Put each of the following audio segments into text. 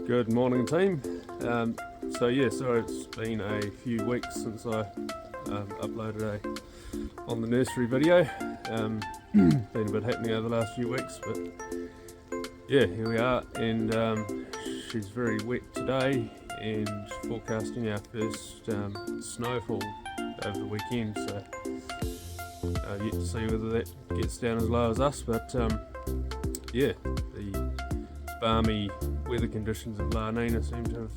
Good morning, team. So it's been a few weeks since I uploaded on the nursery video. Been a bit happening over the last few weeks, but yeah, here we are, and she's very wet today and forecasting our first snowfall over the weekend, so yet to see whether that gets down as low as us, but yeah, the balmy weather conditions of La Nina seem to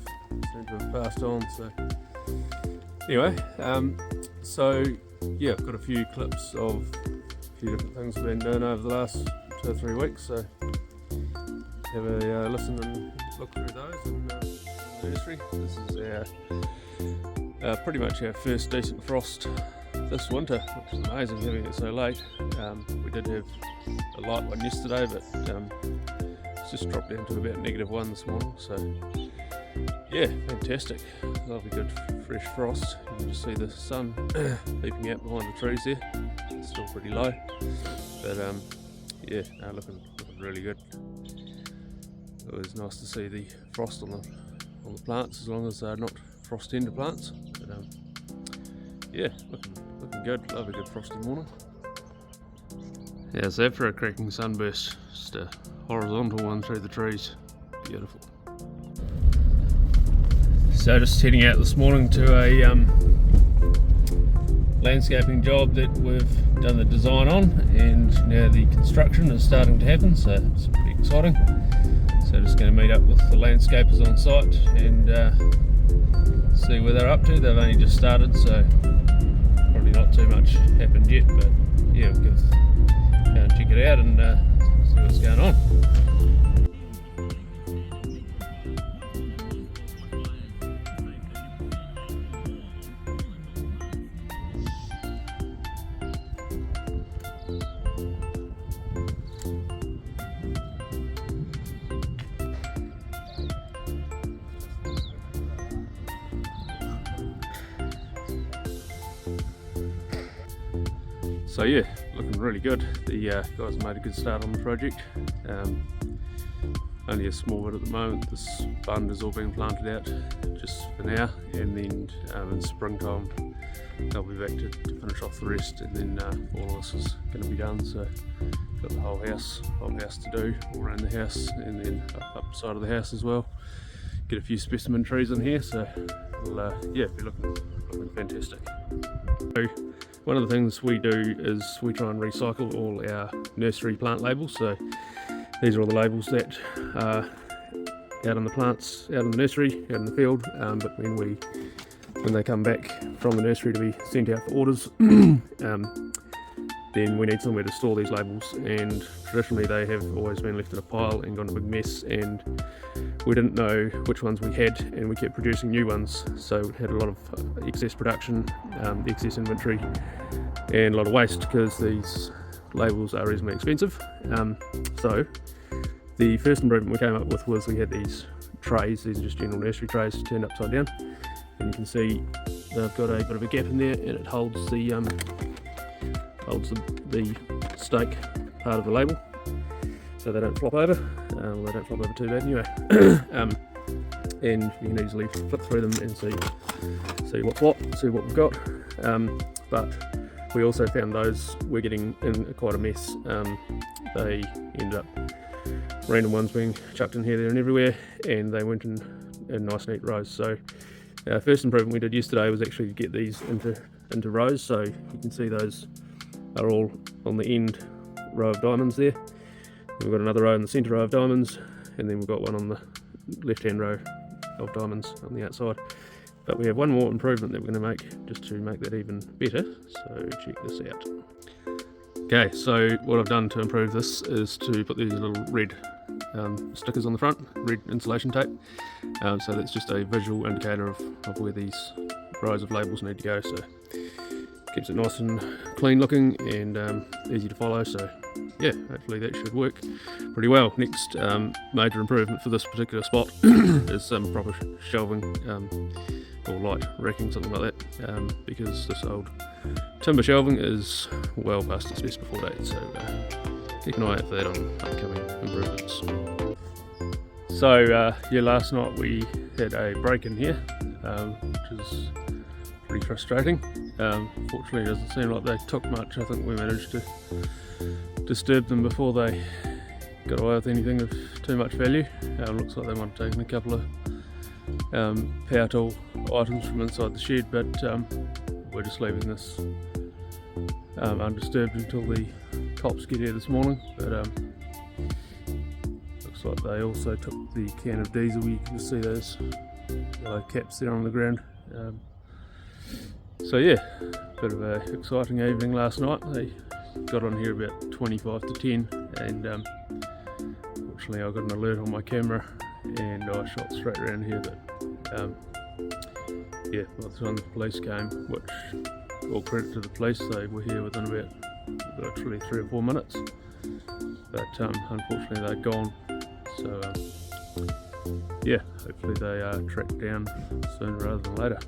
have passed on. So anyway, so yeah, I've got a few clips of a few different things I've been doing over the last 2 or 3 weeks, so have a listen and look through those in the nursery. This is our pretty much our first decent frost this winter, which is amazing having it so late. We did have a light one yesterday, but it's just dropped down to about -1 this morning, so yeah, fantastic. Lovely good fresh frost. You can just see the sun peeping out behind the trees there. It's still pretty low, but yeah, no, looking really good. It was nice to see the frost on the plants, as long as they're not frost tender plants, but yeah, looking good. Lovely good frosty morning. Yeah, so after a cracking sunburst, just a horizontal one through the trees. Beautiful. So just heading out this morning to a landscaping job that we've done the design on, and now the construction is starting to happen, so it's pretty exciting. So just going to meet up with the landscapers on site and see where they're up to. They've only just started, so probably not too much happened yet, but yeah, we'll go and check it out and see what's going on. So yeah, looking really good. The guys made a good start on the project. Only a small bit at the moment. This bund is all being planted out just for now, and then in springtime they'll be back to finish off the rest, and then all of this is going to be done. So got the whole house to do, all around the house, and then up the side of the house as well. Get a few specimen trees in here, so it'll yeah, be looking fantastic. So, one of the things we do is we try and recycle all our nursery plant labels. So these are all the labels that are out on the plants, out in the nursery, out in the field, but when they come back from the nursery to be sent out for orders, then we need somewhere to store these labels, and traditionally they have always been left in a pile and gone a big mess, and we didn't know which ones we had, and we kept producing new ones, so we had a lot of excess production, excess inventory, and a lot of waste because these labels are reasonably expensive. So the first improvement we came up with was we had these trays. These are just general nursery trays turned upside down, and you can see they've got a bit of a gap in there, and it holds the stake part of the label, so they don't flop over. Well, they don't flop over too bad anyway. And you can easily flip through them and see what's what, see what we've got. But we also found those were getting in quite a mess. They ended up random ones being chucked in here, there, and everywhere, and they went in nice neat rows. So our first improvement we did yesterday was actually to get these into rows. So you can see those are all on the end row of diamonds there. We've got another row in the centre row of diamonds, and then we've got one on the left hand row of diamonds on the outside. But we have one more improvement that we're going to make just to make that even better, so check this out. Okay, so what I've done to improve this is to put these little red stickers on the front, red insulation tape, so that's just a visual indicator of where these rows of labels need to go, so keeps it nice and clean looking and easy to follow. So yeah, hopefully that should work pretty well. Next major improvement for this particular spot is some proper shelving or light racking, something like that, because this old timber shelving is well past its best before date, so keep an eye out for that on upcoming improvements. So yeah, last night we had a break in here, which is pretty frustrating. Fortunately, it doesn't seem like they took much. I think we managed to disturb them before they got away with anything of too much value. Looks like they might have taken a couple of power tool items from inside the shed, but we're just leaving this undisturbed until the cops get here this morning. But looks like they also took the can of diesel. You can just see those yellow caps there on the ground. So yeah, bit of an exciting evening last night. They got on here about 25 to 10, and fortunately I got an alert on my camera and I shot straight around here. But yeah, by the time the police came, which all credit to the police, they were here within about literally 3 or 4 minutes. But unfortunately they're gone. So yeah, hopefully they are tracked down sooner rather than later.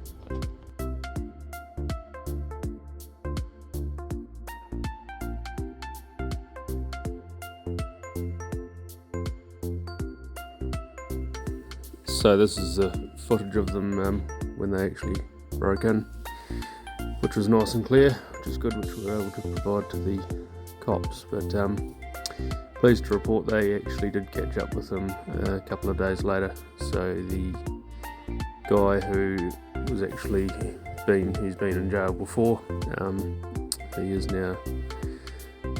So this is the footage of them when they actually broke in, which was nice and clear, which is good, which we were able to provide to the cops. But pleased to report they actually did catch up with them a couple of days later. So the guy who was actually he's been in jail before, he is now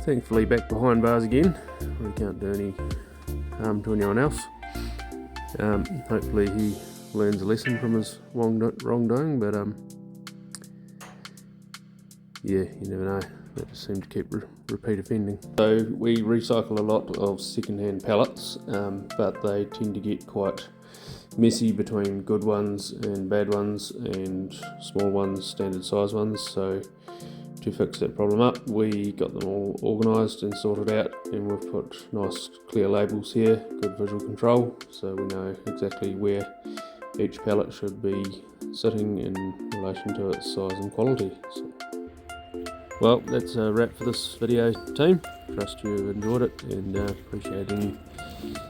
thankfully back behind bars again, where he can't do any harm to anyone else. Hopefully he learns a lesson from his wrongdoing, but yeah, you never know. They just seem to keep repeat offending. So we recycle a lot of second-hand pallets, but they tend to get quite messy between good ones and bad ones and small ones, standard size ones. So to fix that problem up, we got them all organised and sorted out, and we've put nice clear labels here, good visual control, so we know exactly where each pallet should be sitting in relation to its size and quality. So, well, that's a wrap for this video, team. Trust you enjoyed it, and appreciate any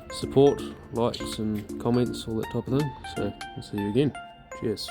support, likes and comments, all that type of thing. So we'll see you again. Cheers.